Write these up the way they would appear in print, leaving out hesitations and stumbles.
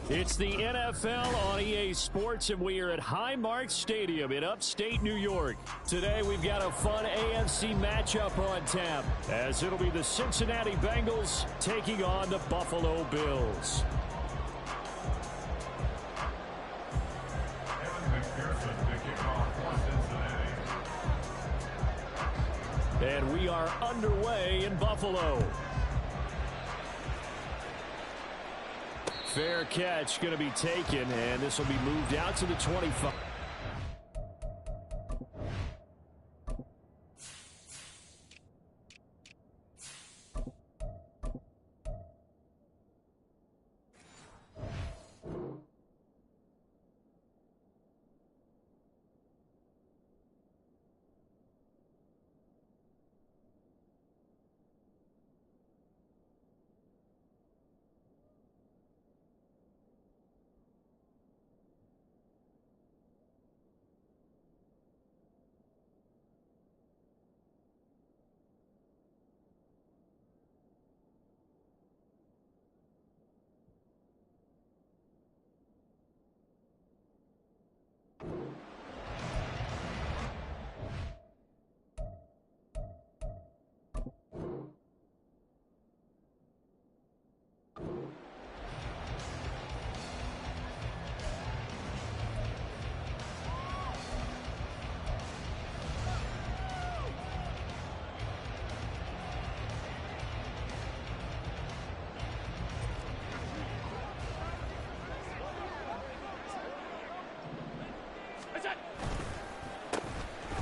It's the NFL on EA Sports, and we are at Highmark Stadium in upstate New York. Today, we've got a fun AFC matchup on tap, as it'll be the Cincinnati Bengals taking on the Buffalo Bills. And we are underway in Buffalo. Fair catch going to be taken, and this will be moved out to the 25.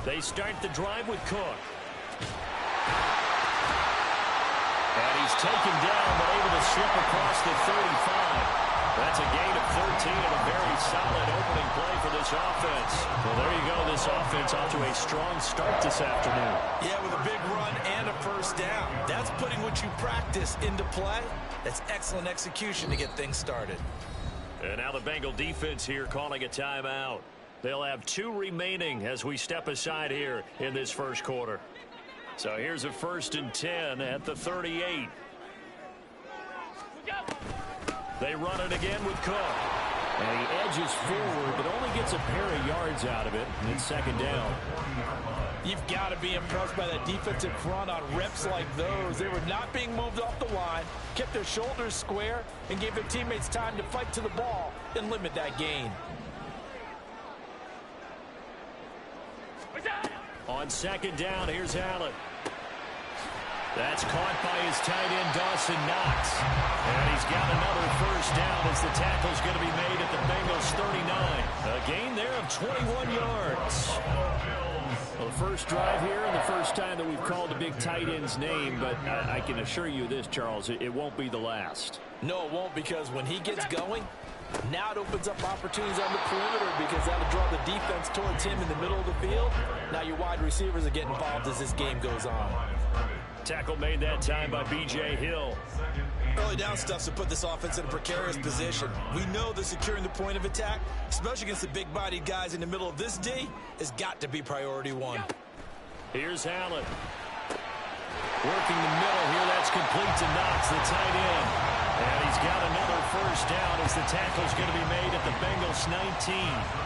They start the drive with Cook. And he's taken down, but able to slip across the 35. That's a gain of 13 and a very solid opening play for this offense. Well, there you go. This offense off to a strong start this afternoon. Yeah, with a big run and a first down. That's putting what you practice into play. That's excellent execution to get things started. And now the Bengal defense here calling a timeout. They'll have 2 remaining as we step aside here in this first quarter. So here's a 1st and 10 at the 38. They run it again with Cook. And he edges forward, but only gets a pair of yards out of it. And it's 2nd down. You've got to be impressed by that defensive front on reps like those. They were not being moved off the line, kept their shoulders square, and gave their teammates time to fight to the ball and limit that gain. On 2nd down, here's Allen. That's caught by his tight end, Dawson Knox. And he's got another first down as the tackle's going to be made at the Bengals 39. A gain there of 21 yards. Well, the first drive here and the first time that we've called a big tight end's name, but I can assure you this, Charles, it won't be the last. No, it won't, because when he gets going, now it opens up opportunities on the perimeter because that'll draw the defense towards him in the middle of the field. Now your wide receivers are getting involved as this game goes on. Tackle made that time by B.J. Hill. Early down stuff to put this offense in a precarious position. We know that securing the point of attack, especially against the big-bodied guys in the middle of this D, has got to be priority 1. Here's Allen. Working the middle here. That's complete to Knox, the tight end. And he's got another first down as the tackle's going to be made at the Bengals 19.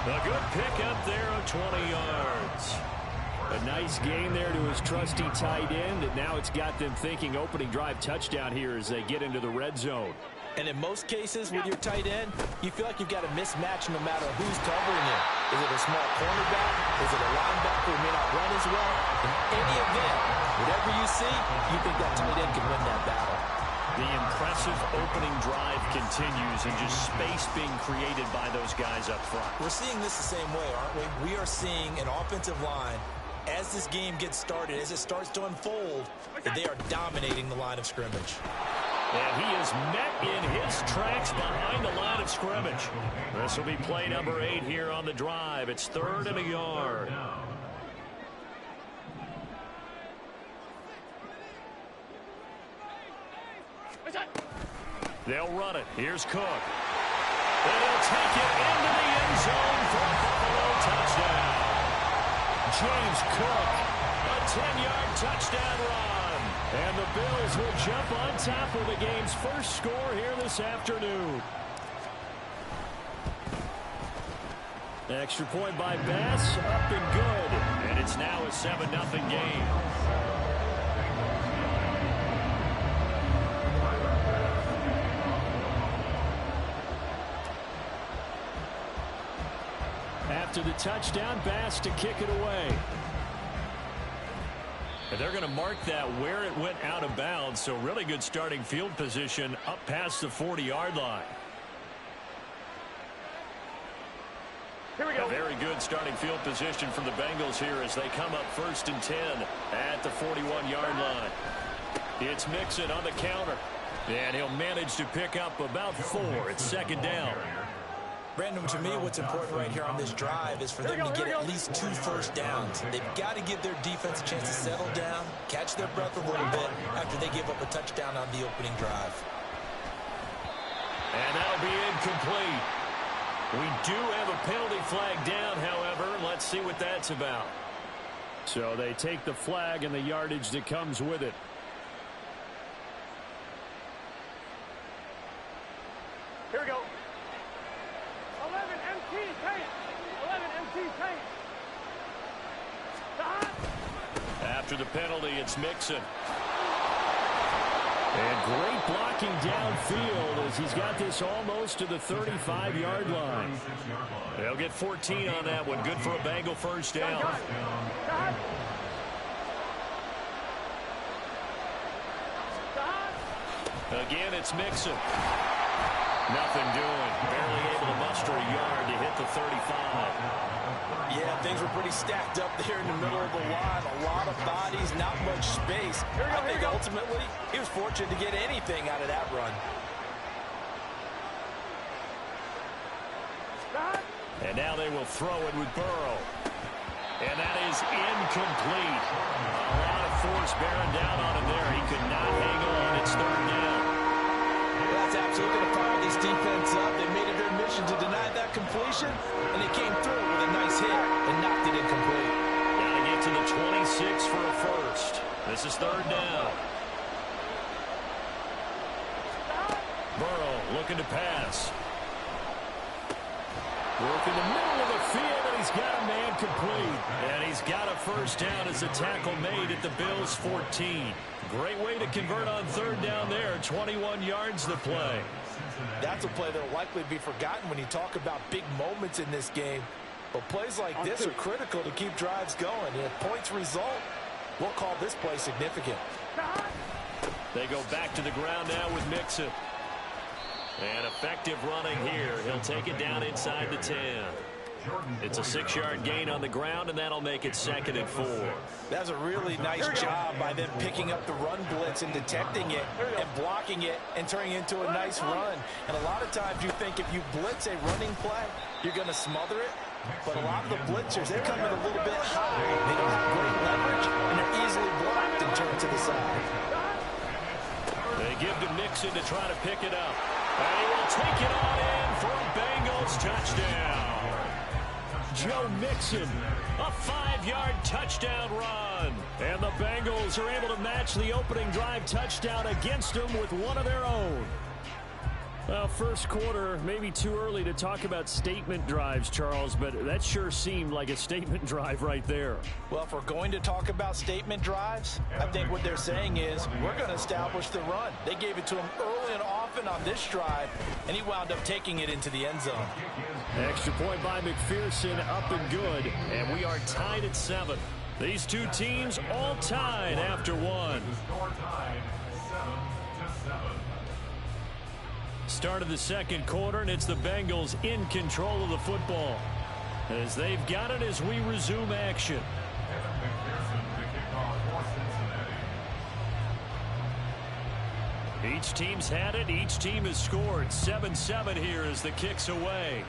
A good pickup there of 20 yards. A nice gain there to his trusty tight end, and now it's got them thinking opening drive touchdown here as they get into the red zone. And in most cases with your tight end, you feel like you've got a mismatch no matter who's covering it. Is it a small cornerback? Is it a linebacker who may not run as well? In any event, whatever you see, you think that tight end can win that battle. The impressive opening drive continues, and just space being created by those guys up front. We're seeing this the same way, aren't we? We are seeing an offensive line, as this game gets started, as it starts to unfold, that they are dominating the line of scrimmage. And he is met in his tracks behind the line of scrimmage. This will be play number 8 here on the drive. It's 3rd and a yard. They'll run it. Here's Cook. And he'll take it into the end zone for a Buffalo touchdown. James Cook, a 10-yard touchdown run. And the Bills will jump on top of the game's first score here this afternoon. Extra point by Bass, up and good. And it's now a 7-0 game. After the touchdown, Bass to kick it away. And they're going to mark that where it went out of bounds, so really good starting field position up past the 40-yard line. Here we go. A very good starting field position for the Bengals here as they come up 1st and 10 at the 41-yard line. It's Mixon on the counter. And he'll manage to pick up about 4. It's 2nd down. Brandon, to me, what's important right here on this drive is for them to get at least 2 first downs. They've got to give their defense a chance to settle down, catch their breath a little bit after they give up a touchdown on the opening drive. And that'll be incomplete. We do have a penalty flag down, however. Let's see what that's about. So they take the flag and the yardage that comes with it. Here we go. 11 MT tank. 11 MT tank. After the penalty, it's Mixon. And great blocking downfield as he's got this almost to the 35-yard line. They'll get 14 on that one. Good for a Bengal first down. Again, it's Mixon. Nothing doing. Barely able to muster a yard to hit the 35. Yeah, things were pretty stacked up there in the middle of the line. A lot of bodies, not much space. I think ultimately he was fortunate to get anything out of that run. And now they will throw it with Burrow. And that is incomplete. A lot of force bearing down on him there. He could not hang on. It's 3rd down. That's absolutely going to fire this defense up. They made it their mission to deny that completion, and they came through with a nice hit and knocked it incomplete. Got to get to the 26 for a first. This is 3rd down. Burrow looking to pass. Work in the middle of the field, and he's got a man complete. And he's got a first down as a tackle made at the Bills' 14. Great way to convert on 3rd down there. 21 yards to play. That's a play that will likely be forgotten when you talk about big moments in this game. But plays like this are critical to keep drives going. And if points result, we'll call this play significant. They go back to the ground now with Mixon. And effective running here. He'll take it down inside the 10. It's a 6-yard gain on the ground, and that'll make it 2nd and 4. That's a really nice job by them picking up the run blitz and detecting it and blocking it and turning it into a nice run. And a lot of times you think if you blitz a running play, you're going to smother it. But a lot of the blitzers, they come in a little bit high. They don't have great leverage, and they're easily blocked and turned to the side. They give to Mixon to try to pick it up. And he will take it on in for a Bengals touchdown. Joe Mixon, a 5-yard touchdown run. And the Bengals are able to match the opening drive touchdown against them with one of their own. Well, first quarter, maybe too early to talk about statement drives, Charles, but that sure seemed like a statement drive right there. Well, if we're going to talk about statement drives, I think what they're saying is we're going to establish the run. They gave it to him early and often on this drive, and he wound up taking it into the end zone. Extra point by McPherson, up and good, and we are tied at 7. These two teams all tied after one. Start of the second quarter, and it's the Bengals in control of the football as they've got it as we resume action. Each team's had it. Each team has scored. 7-7 here as the kick's away.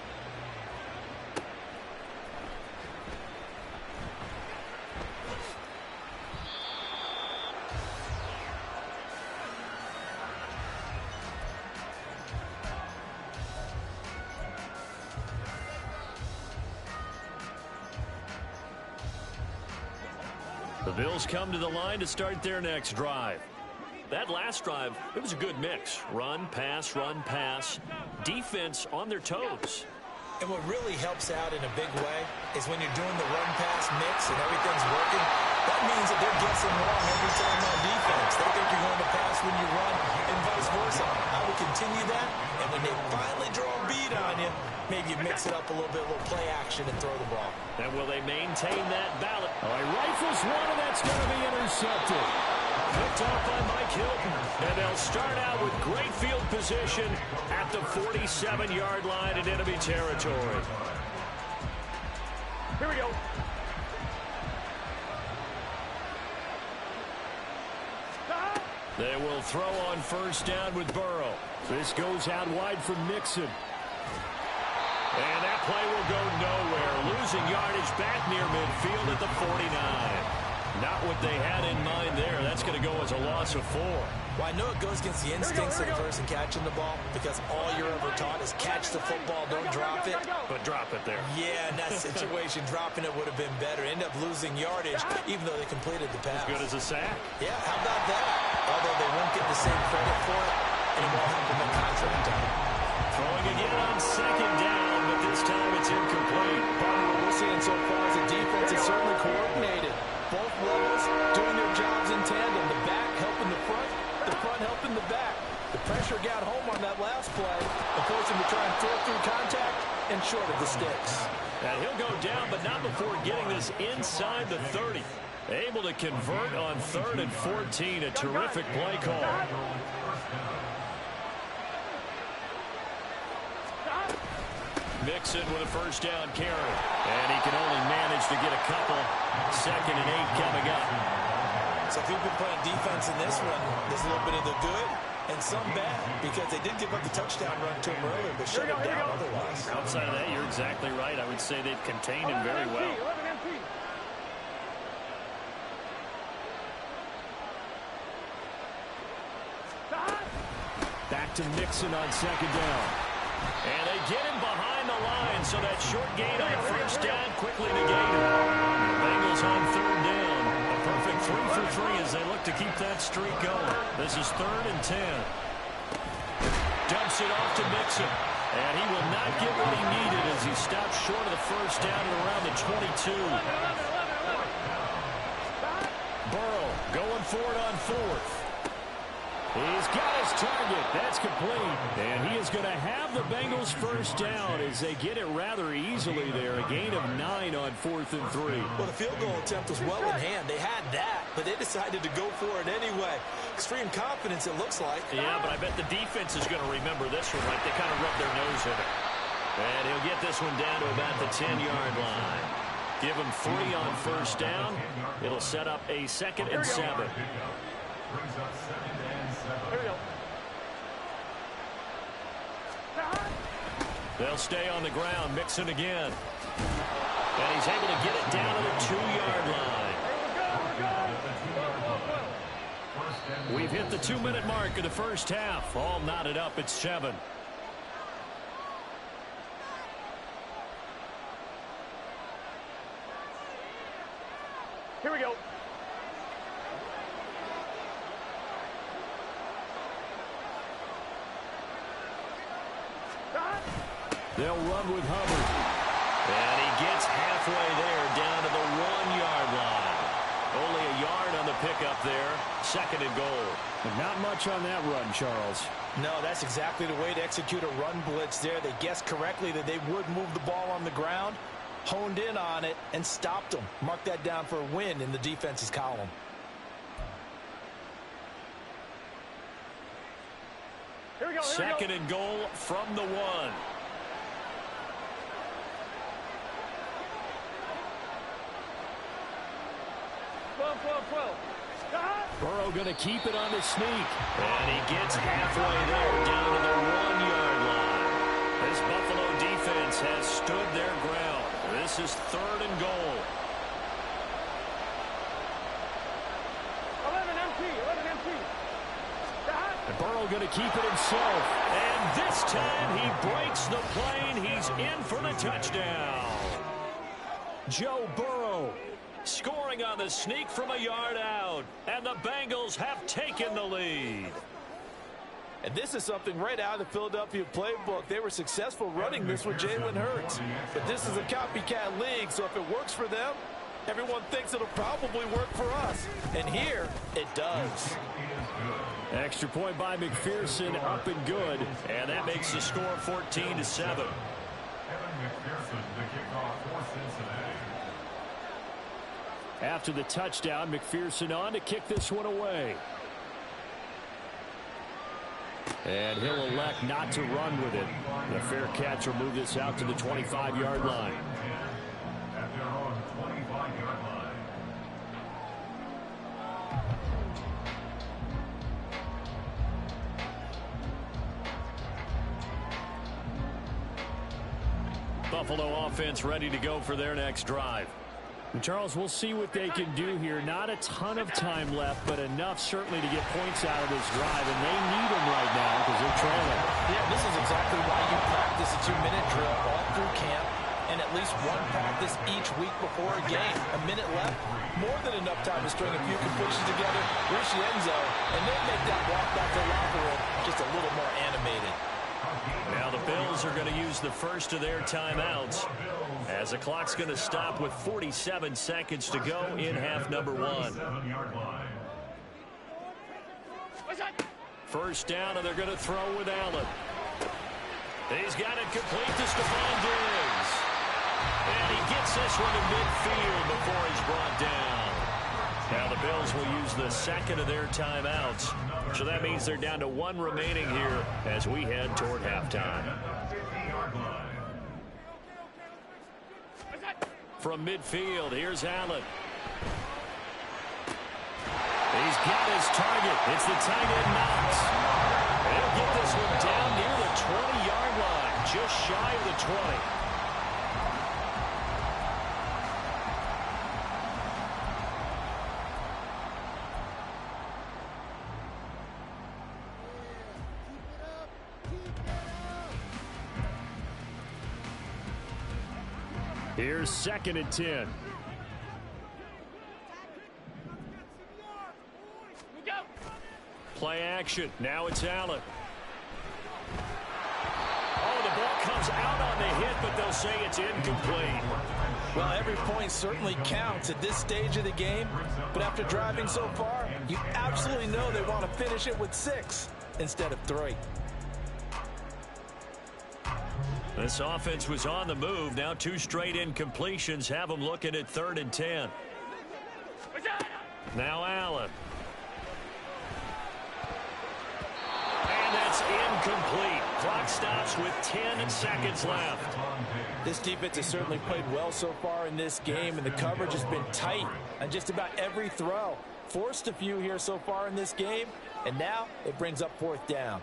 The Bills come to the line to start their next drive. That last drive, it was a good mix. Run, pass, defense on their toes. And what really helps out in a big way is when you're doing the run-pass mix and everything's working, that means that they're guessing wrong every time on defense. They think you're going to pass when you run and vice versa. I would continue that, and when they finally draw a beat on you, maybe you mix it up a little bit, a little play action, and throw the ball. And will they maintain that balance? All right, rifles one, and that's going to be intercepted. Picked off by Mike Hilton. And they'll start out with great field position at the 47-yard line in enemy territory. Here we go. They will throw on first down with Burrow. This goes out wide from Mixon. And that play will go nowhere. Losing yardage back near midfield at the 49. Not what they had in mind there. That's going to go as a loss of 4. Well, I know it goes against the instincts of the person catching the ball because all you're ever taught is catch the football, don't drop it. But drop it there. Yeah, in that situation, dropping it would have been better. End up losing yardage, even though they completed the pass. As good as a sack. Yeah, how about that? Although they won't get the same credit for it, and it won't help them in contract time. Throwing again on second down, but this time it's incomplete. Part of what we're seeing so far is the defense is certainly coordinated. Both levels doing their jobs in tandem. The back helping the front helping the back. The pressure got home on that last play and forced him to try and throw through contact and short of the sticks. And he'll go down, but not before getting this inside the 30. Able to convert on 3rd and 14. A terrific play call. Mixon with a first down carry. And he can only manage to get a couple. 2nd and 8 coming up. So if you've been playing defense in this one, there's a little bit of the good and some bad because they did give up the touchdown run to him earlier, but shut him down otherwise. Outside of that, you're exactly right. I would say they've contained him very well. 11 MT. Back to Mixon on 2nd down. And they get him behind the line, so that short gain on first down quickly negated. The Bengals on 3rd down. A perfect 3 for 3 as they look to keep that streak going. This is 3rd and 10. Dumps it off to Mixon. And he will not get what he needed as he stops short of the first down at around the 22. Burrow going for it on 4th. He's got his target. That's complete. And he is going to have the Bengals first down as they get it rather easily there. A gain of 9 on 4th and 3. Well, the field goal attempt was well in hand. They had that, but they decided to go for it anyway. Extreme confidence, it looks like. Yeah, but I bet the defense is going to remember this one, right? They kind of rubbed their nose in it. And he'll get this one down to about the 10-yard line. Give him 3 on first down. It'll set up a 2nd and 7. Here we go. They'll stay on the ground. Mixon again. And he's able to get it down to the 2-yard line. We've hit the 2-minute mark of the first half. All knotted up at 7. Here we go. They'll run with Hubbard. And he gets halfway there down to the 1-yard line. Only a yard on the pickup there. 2nd and goal. But not much on that run, Charles. No, that's exactly the way to execute a run blitz there. They guessed correctly that they would move the ball on the ground, honed in on it, and stopped them. Mark that down for a win in the defense's column. Here we go. 2nd and goal from the 1. 12. Burrow going to keep it on the sneak. And he gets halfway there down to the 1-yard line. This Buffalo defense has stood their ground. This is 3rd and goal. 11 MT. And Burrow going to keep it himself. And this time he breaks the plane. He's in for the touchdown. Joe Burrow scoring on the sneak from a yard out. And the Bengals have taken the lead. And this is something right out of the Philadelphia playbook. They were successful running this with Jalen Hurts. But this is a copycat league, so if it works for them, everyone thinks it'll probably work for us. And here, it does. Extra point by McPherson, up and good. And that makes the score 14-7. After the touchdown, McPherson on to kick this one away. And he'll elect not to run with it. The fair catch will move this out to the 25-yard line. At their own 25-yard line. Buffalo offense ready to go for their next drive. And Charles, we'll see what they can do here. Not a ton of time left, but enough certainly to get points out of this drive, and they need them right now because they're trailing. Yeah, this is exactly why you practice a 2-minute drill all through camp and at least one practice each week before a game. A minute left, more than enough time to string a few completions together, reach the end zone, and then make that walk back to the locker room just a little more animated. Now the Bills are going to use the first of their timeouts as the clock's going to stop with 47 seconds to go in half number one. First down, and they're going to throw with Allen. He's got it complete to Stephon Diggs. And he gets this one to midfield before he's brought down. Now the Bills will use the second of their timeouts. So that means they're down to one remaining here as we head toward halftime. From midfield, here's Allen. He's got his target. It's the tight end Knox. He'll get this one down near the 20-yard line, just shy of the 20. Here's 2nd and 10. Play action. Now it's Allen. Oh, the ball comes out on the hit, but they'll say it's incomplete. Well, every point certainly counts at this stage of the game, but after driving so far, you absolutely know they want to finish it with 6 instead of 3. This offense was on the move. Now 2 straight incompletions have them looking at 3rd and 10. Now Allen. And that's incomplete. Clock stops with 10 seconds left. This defense has certainly played well so far in this game, and the coverage has been tight on just about every throw. Forced a few here so far in this game, and now it brings up 4th down.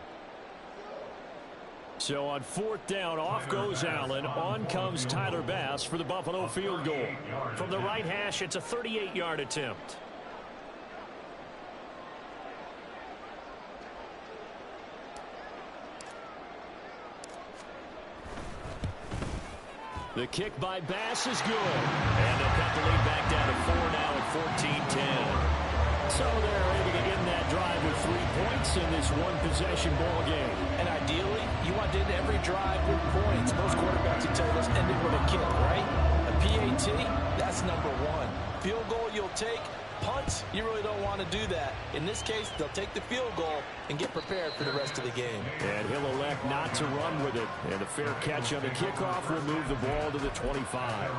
So on 4th down, off goes Allen. On comes Tyler Bass for the Buffalo field goal. From the right hash, it's a 38-yard attempt. The kick by Bass is good. And they'll cut the lead back down to 4 now at 14-10. So they're able to end that drive with 3 points in this one-possession ball game. And ideally, you want to end every drive with points. Most quarterbacks would tell us end it with a kick, right? A PAT, that's number 1. Field goal you'll take. Punts, you really don't want to do that. In this case, they'll take the field goal and get prepared for the rest of the game. And he'll elect not to run with it. And a fair catch on the kickoff will move the ball to the 25.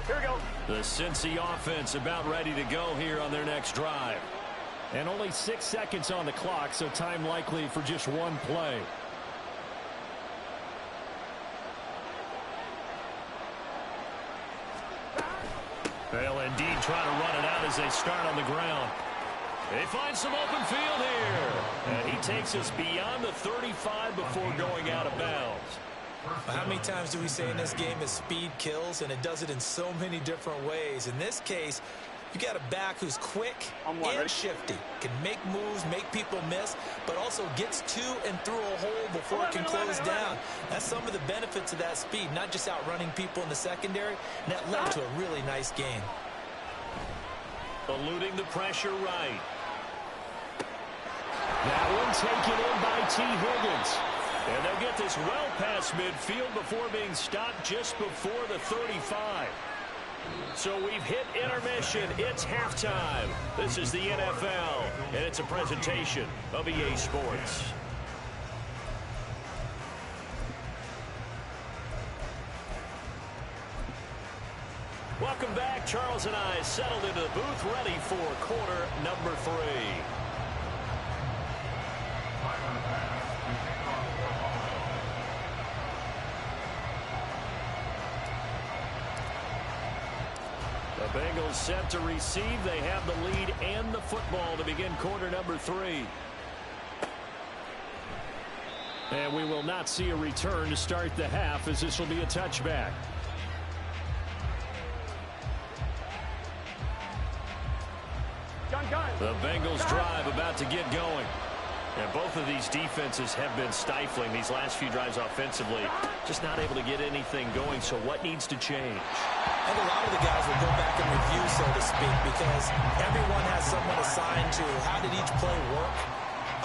Here we go. The Cincy offense about ready to go here on their next drive. And only 6 seconds on the clock, so time likely for just one play. They'll indeed try to run it out as they start on the ground. They find some open field here. And he takes us beyond the 35 before going out of bounds. How many times do we say in this game that speed kills, and it does it in so many different ways? In this case, you got a back who's quick and shifty, can make moves, make people miss, but also gets to and through a hole before it can close down. That's some of the benefits of that speed, not just outrunning people in the secondary, and that led to a really nice game. Eluding the pressure right. That one taken in by T. Higgins. And they'll get this well past midfield before being stopped just before the 35. So we've hit intermission. It's halftime. This is the NFL, and it's a presentation of EA Sports. Welcome back. Charles and I settled into the booth, ready for quarter number 3. The Bengals set to receive. They have the lead and the football to begin quarter number 3. And we will not see a return to start the half, as this will be a touchback. The Bengals drive about to get going. And both of these defenses have been stifling these last few drives offensively. Just not able to get anything going. So what needs to change? I think a lot of the guys will go back and review, so to speak, because everyone has someone assigned to how did each play work.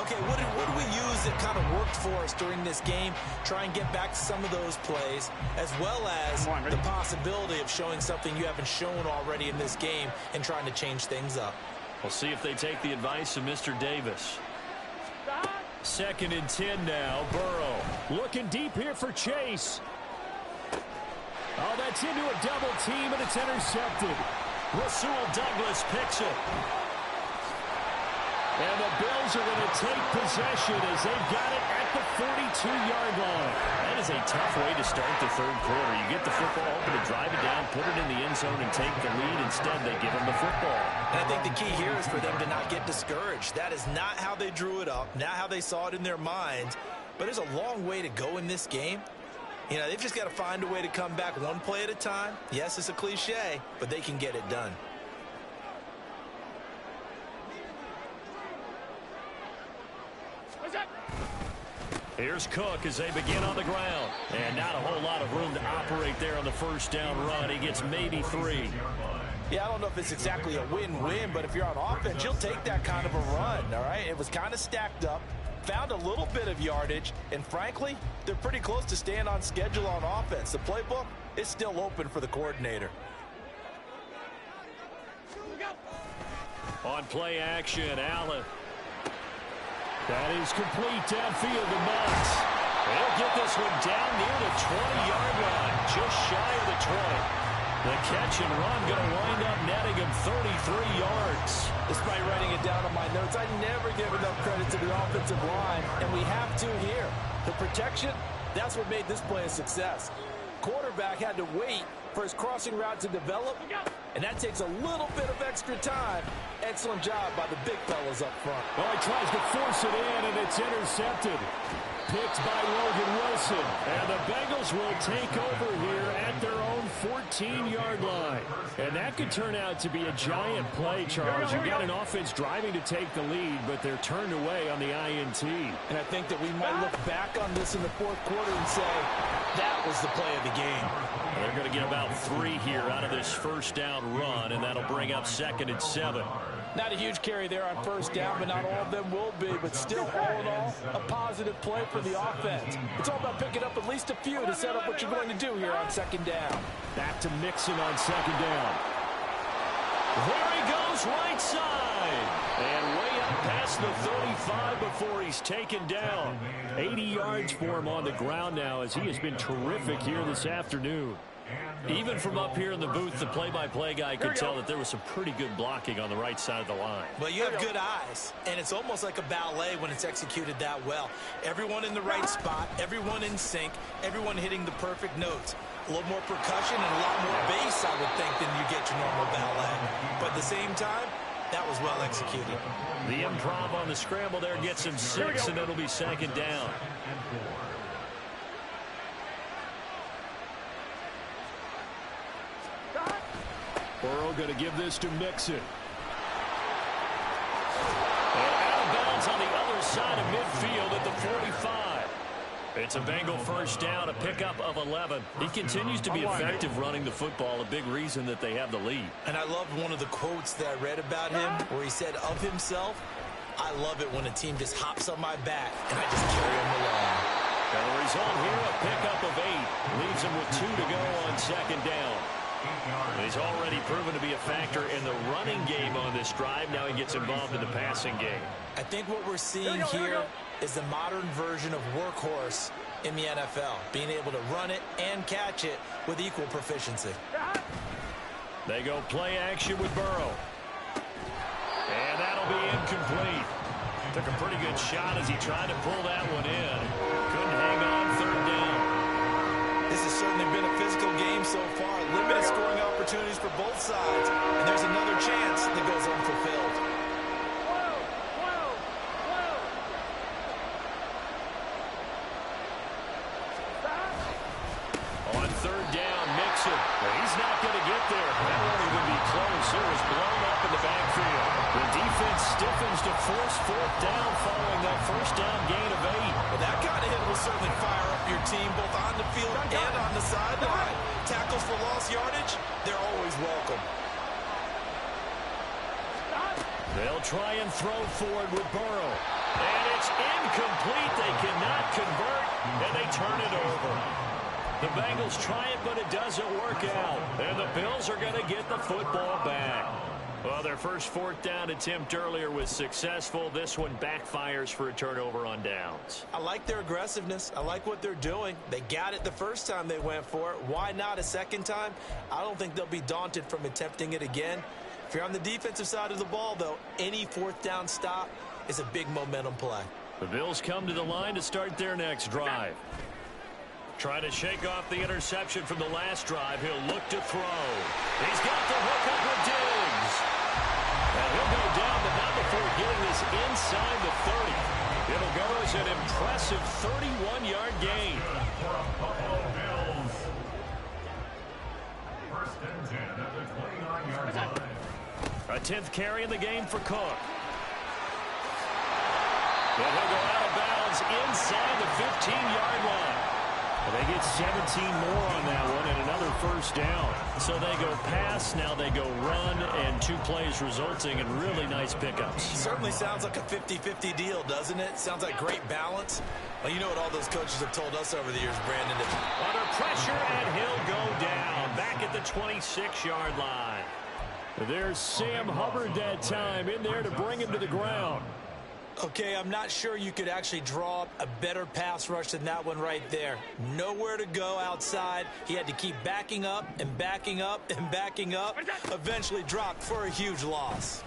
Okay, what did we use that kind of worked for us during this game? Try and get back to some of those plays, as well as the possibility of showing something you haven't shown already in this game and trying to change things up. We'll see if they take the advice of Mr. Davis. 2nd and 10 now. Burrow looking deep here for Chase. Oh, that's into a double team, and it's intercepted. Rasul Douglas picks it. And the Bills are going to take possession as they've got it at the 42-yard line. That is a tough way to start the third quarter. You get the football, hoping to drive it down, put it in the end zone, and take the lead. Instead, they give them the football. And I think the key here is for them to not get discouraged. That is not how they drew it up, not how they saw it in their minds. But there's a long way to go in this game. You know, they've just got to find a way to come back one play at a time. Yes, it's a cliche, but they can get it done. Here's Cook as they begin on the ground. And not a whole lot of room to operate there on the first down run. He gets maybe 3. Yeah, I don't know if it's exactly a win-win, but if you're on offense, you'll take that kind of a run, all right? It was kind of stacked up, found a little bit of yardage, and frankly, they're pretty close to staying on schedule on offense. The playbook is still open for the coordinator. On play action, Allen. That is complete downfield to Knox. They'll get this one down near the 20-yard line, just shy of the 20. The catch and run going to wind up netting him 33 yards. Despite writing it down on my notes, I never give enough credit to the offensive line, and we have to here. The protection, that's what made this play a success. Quarterback had to wait for his crossing route to develop, and that takes a little bit of extra time. Excellent job by the big fellas up front. Oh, he tries to force it in, and it's intercepted. Picked by Logan Wilson. And the Bengals will take over here at their own 14-yard line. And that could turn out to be a giant play, Charles. You've got an offense driving to take the lead, but they're turned away on the INT. And I think that we might look back on this in the fourth quarter and say, that was the play of the game. They're going to get about 3 here out of this first down run, and that'll bring up 2nd and 7. Not a huge carry there on first down, but not all of them will be. But still, all in all, a positive play for the offense. It's all about picking up at least a few to set up what you're going to do here on 2nd down. Back to Mixon on 2nd down. There he goes, right side. And way up past the 35 before he's taken down. 80 yards for him on the ground now, as he has been terrific here this afternoon. Even from up here in the booth, the play-by-play guy could tell that there was some pretty good blocking on the right side of the line. Well, you have good eyes, and it's almost like a ballet when it's executed that well. Everyone in the right spot, everyone in sync, everyone hitting the perfect notes. A little more percussion and a lot more bass, I would think, than you get your normal ballet. But at the same time, that was well executed. The improv on the scramble there gets him 6, and it'll be 2nd down. Burrow going to give this to Mixon. And out of bounds on the other side of midfield at the 45. It's a Bengal first down, a pickup of 11. He continues to be effective running the football, a big reason that they have the lead. And I loved one of the quotes that I read about him where he said of himself, "I love it when a team just hops on my back and I just carry them along." And the result here, a pickup of 8. Leaves him with 2 to go on second down. He's already proven to be a factor in the running game on this drive. Now he gets involved in the passing game. I think what we're seeing here is the modern version of workhorse in the NFL, being able to run it and catch it with equal proficiency. They go play action with Burrow. And that'll be incomplete. Took a pretty good shot as he tried to pull that one in. Couldn't hang on third down. This has certainly been a physical game so far. Limited scoring opportunities for both sides. And there's another chance that goes unfulfilled. On third down, Mixon. He's not going to get there. That won't even be close. It was blown up in the backfield. The defense stiffens to force fourth down following that first down gain of 8. Well, that kind of hit will certainly fire up your team both on the field and on the sideline. Tackles for lost yardage, they're always welcome. They'll try and throw forward with Burrow. And it's incomplete. They cannot convert, and they turn it over. The Bengals try it, but it doesn't work out. And the Bills are going to get the football back. Well, their first fourth down attempt earlier was successful. This one backfires for a turnover on downs. I like their aggressiveness. I like what they're doing. They got it the first time they went for it. Why not a second time? I don't think they'll be daunted from attempting it again. If you're on the defensive side of the ball, though, any fourth down stop is a big momentum play. The Bills come to the line to start their next drive. Trying to shake off the interception from the last drive. He'll look to throw. He's got the hook up with Diggs. And he'll go down, but not before getting this inside the 30. It'll go as an impressive 31-yard gain. First and 10 at the 29-yard line. A 10th carry in the game for Cook. And he'll go out of bounds inside the 15-yard line. They get 17 more on that one and another first down. So they go pass, now they go run, and 2 plays resulting in really nice pickups. Certainly sounds like a 50-50 deal, doesn't it? Sounds like great balance. Well, you know what all those coaches have told us over the years, Brandon. Under pressure, and he'll go down back at the 26-yard line. There's Sam Hubbard that time in there to bring him to the ground. Okay, I'm not sure you could actually draw up a better pass rush than that one right there. Nowhere to go outside. He had to keep backing up and backing up and backing up. Eventually dropped for a huge loss.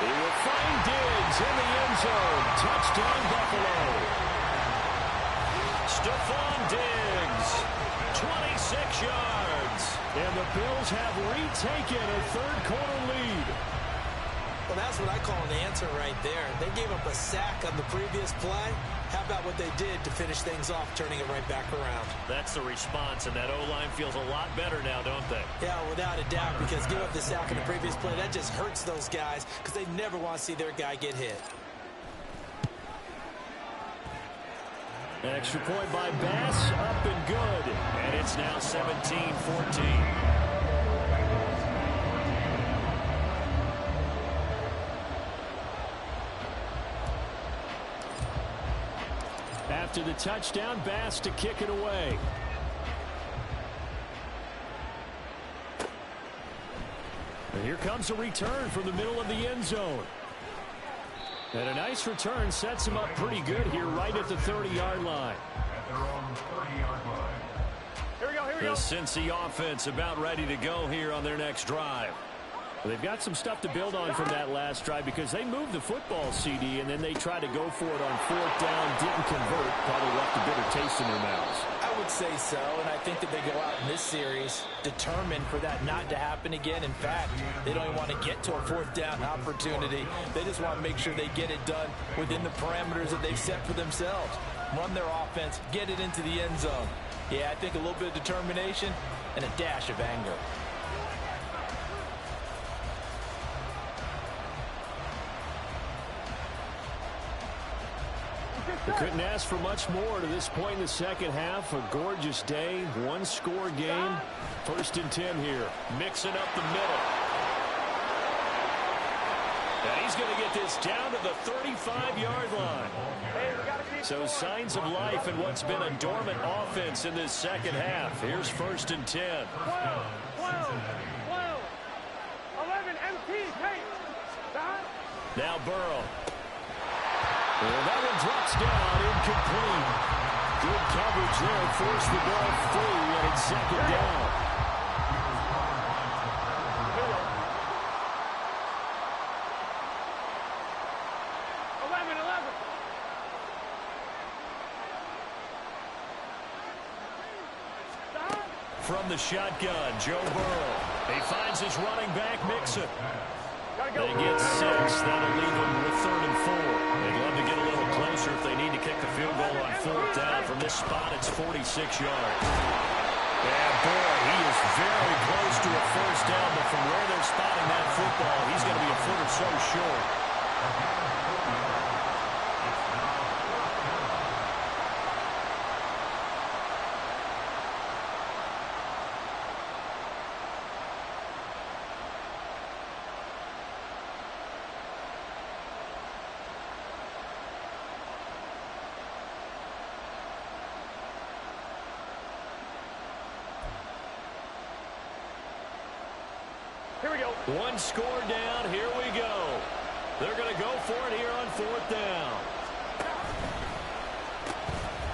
He will find Diggs in the end zone. Touchdown, Buffalo. Stephon Diggs, 26 yards. And the Bills have retaken a third-quarter lead. Well, that's what I call an answer right there. They gave up a sack on the previous play. How about what they did to finish things off, turning it right back around? That's the response, and that O-line feels a lot better now, don't they? Yeah, without a doubt, because giving up the sack on the previous play, that just hurts those guys because they never want to see their guy get hit. An extra point by Bass, up and good. And it's now 17-14. After the touchdown, Bass to kick it away. And here comes a return from the middle of the end zone. And a nice return sets him up pretty good here right at the 30-yard line. At their own 30-yard line. Here we go, here we The go. Cincy offense about ready to go here on their next drive. Well, they've got some stuff to build on from that last drive because they moved the football, CD, and then they tried to go for it on fourth down, didn't convert, probably left a bitter taste in their mouths. I would say so, and I think that they go out in this series determined for that not to happen again. In fact, they don't even want to get to a fourth down opportunity. They just want to make sure they get it done within the parameters that they've set for themselves. Run their offense, get it into the end zone. Yeah, I think a little bit of determination and a dash of anger. We couldn't ask for much more to this point in the second half. A gorgeous day, one-score game. 1st and 10 here. Mixing up the middle. And he's going to get this down to the 35-yard line. So signs of life in what's been a dormant offense in this second half. Here's 1st and 10. 12, 11, MT, hey. Now Burrow. Well, that one drops down, incomplete. Good coverage there, forced the ball free, and it's 2nd down. 11. From the shotgun, Joe Burrow. He finds his running back, Mixon. They get 6. That'll leave them with 3rd and 4. They'd love to get a little closer if they need to kick the field goal on 4th down. From this spot, it's 46 yards. And boy, he is very close to a 1st down, but from where they're spotting that football, he's going to be a foot or so short. Here we go. One score down. Here we go. They're going to go for it here on 4th down.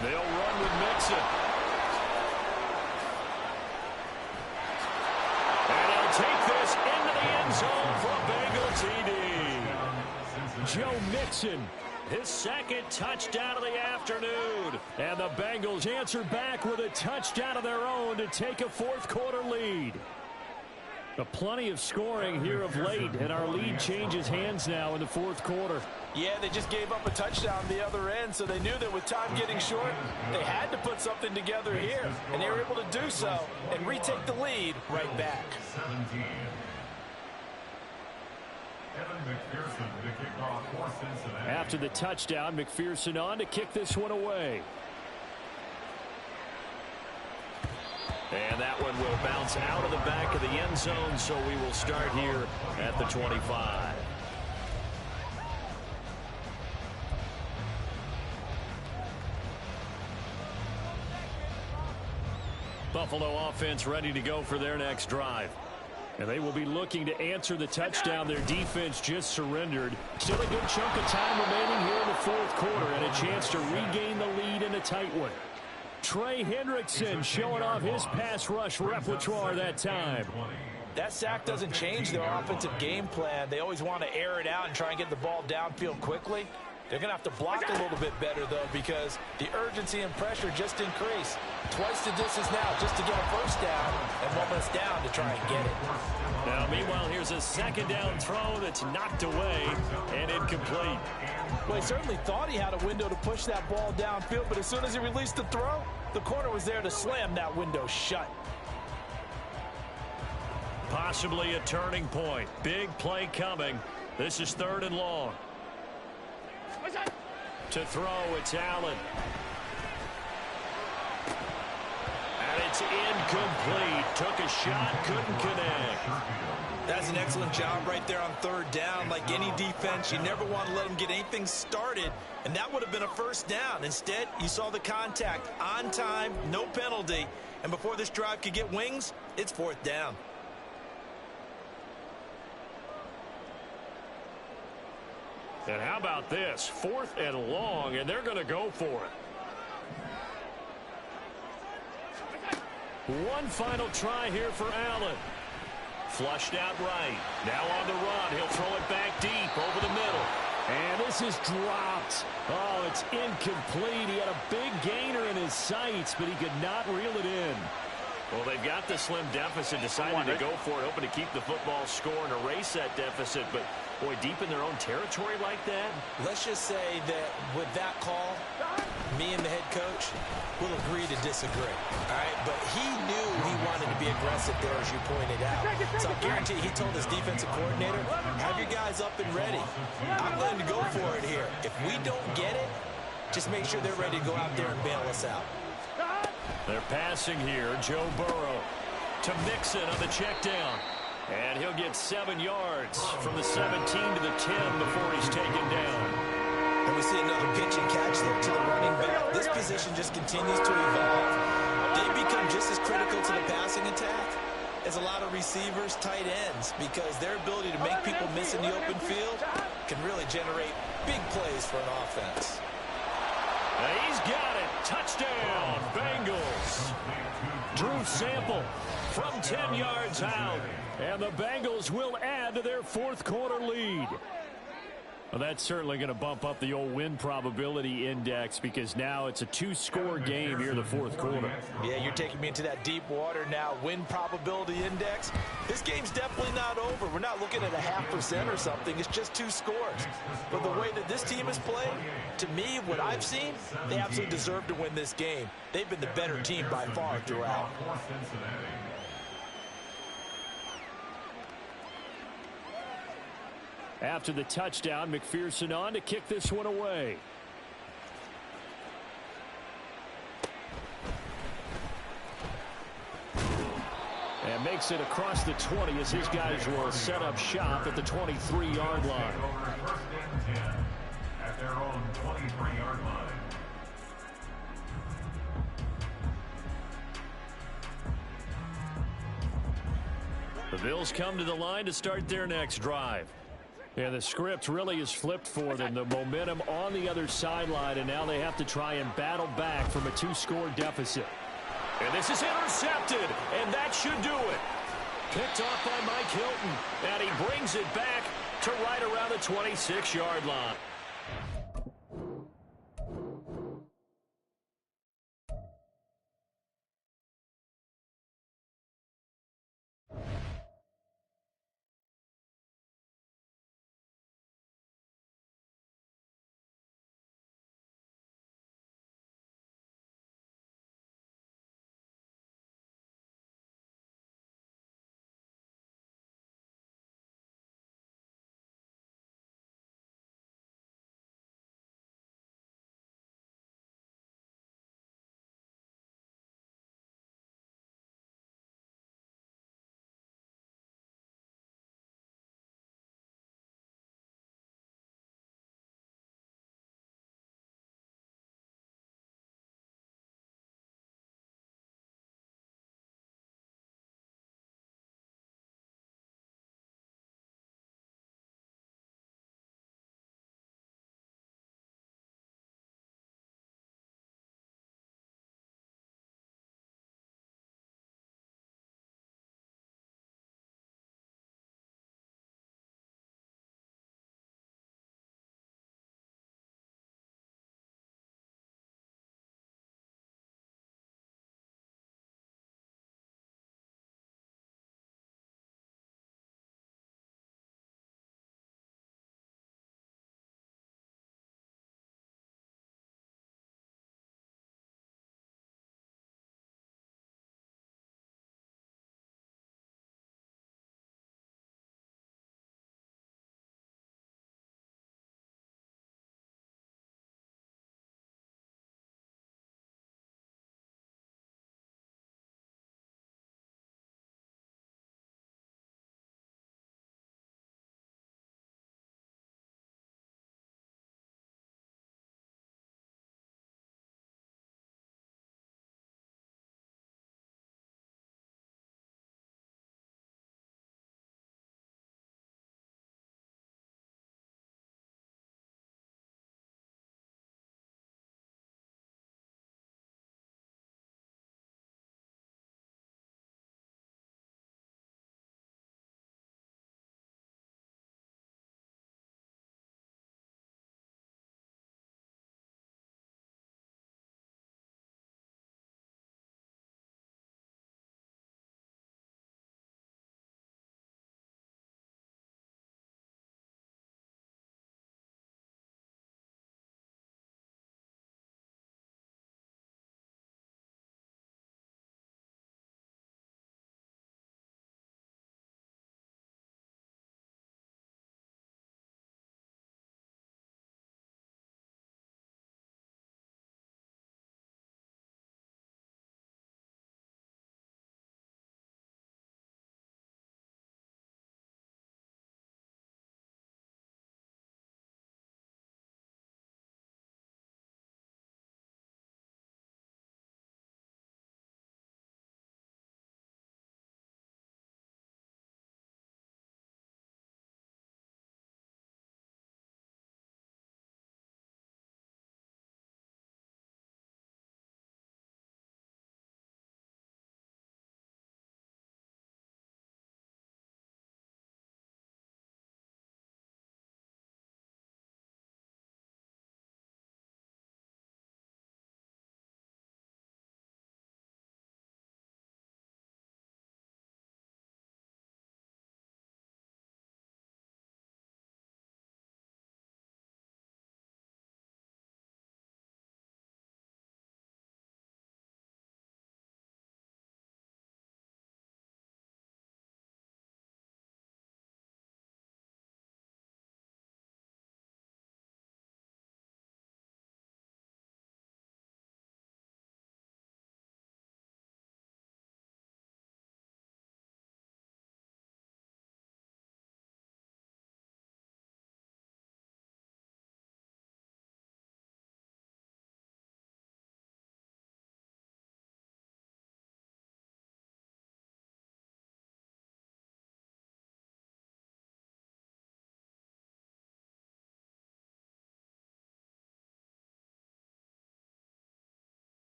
They'll run with Mixon. And he'll take this into the end zone for a Bengal TD. Joe Mixon, His 2nd touchdown of the afternoon. and the Bengals answer back with a touchdown of their own to take a 4th quarter lead. Plenty of scoring here of late, and our lead changes hands now in the 4th quarter. Yeah, they just gave up a touchdown on the other end, so they knew that with time getting short, they had to put something together here, and they were able to do so and retake the lead right back. 17. Evan McPherson to kick off for Cincinnati. After the touchdown, McPherson on to kick this one away. And that one will bounce out of the back of the end zone, so we will start here at the 25. Buffalo offense ready to go for their next drive. And they will be looking to answer the touchdown their defense just surrendered. Still a good chunk of time remaining here in the 4th quarter, and a chance to regain the lead in a tight one. Trey Hendrickson showing off his pass rush repertoire that time. That sack doesn't change their offensive game plan. They always want to air it out and try and get the ball downfield quickly. They're going to have to block a little bit better, though, because the urgency and pressure just increase. Twice the distance now just to get a 1st down, and 1 less down to try and get it. Now, meanwhile, here's a 2nd down throw that's knocked away and incomplete. Well, he certainly thought he had a window to push that ball downfield, but as soon as he released the throw, the corner was there to slam that window shut. Possibly a turning point. Big play coming. This is 3rd and long. To throw, it's Allen. And it's incomplete. Took a shot, couldn't connect. That's an excellent job right there on 3rd down. Like any defense, you never want to let them get anything started, and that would have been a 1st down. Instead, you saw the contact on time, no penalty, and before this drive could get wings, it's 4th down. And how about this? 4th and long, and they're going to go for it. One final try here for Allen. Flushed out right. Now on the run. He'll throw it back deep over the middle. And this is dropped. Oh, it's incomplete. He had a big gainer in his sights, but he could not reel it in. Well, they've got the slim deficit, decided to go for it, hoping to keep the football score and erase that deficit. But, boy, deep in their own territory like that. Let's just say that with that call, me and the head coach will agree to disagree. All right, but he knew he wanted to be aggressive there, as you pointed out. So I guarantee he told his defensive coordinator, have your guys up and ready. I'm willing to go for it here. If we don't get it, just make sure they're ready to go out there and bail us out. They're passing here. Joe Burrow to Mixon on the check down. And he'll get 7 yards from the 17 to the 10 before he's taken down. And we see another pitch and catch there to the running back. This position just continues to evolve. They become just as critical to the passing attack as a lot of receivers, tight ends, because their ability to make people miss in the open field can really generate big plays for an offense. And he's got it. Touchdown, Bengals. Drew Sample from 10 yards out. And the Bengals will add to their fourth quarter lead. Well, that's certainly going to bump up the old win probability index because now it's a 2-score game here in the fourth quarter. Yeah, you're taking me into that deep water now. Win probability index. This game's definitely not over. We're not looking at a 0.5% or something. It's just 2 scores. But the way that this team has played, to me, what I've seen, they absolutely deserve to win this game. They've been the better team by far throughout. After the touchdown, McPherson on to kick this one away. And makes it across the 20 as his guys will set up shop at the 23-yard line. First and 10 at their own 23-yard line. The Bills come to the line to start their next drive. And the script really is flipped for them. The momentum on the other sideline, and now they have to try and battle back from a 2-score deficit. And this is intercepted, and that should do it. Picked off by Mike Hilton, and he brings it back to right around the 26-yard line.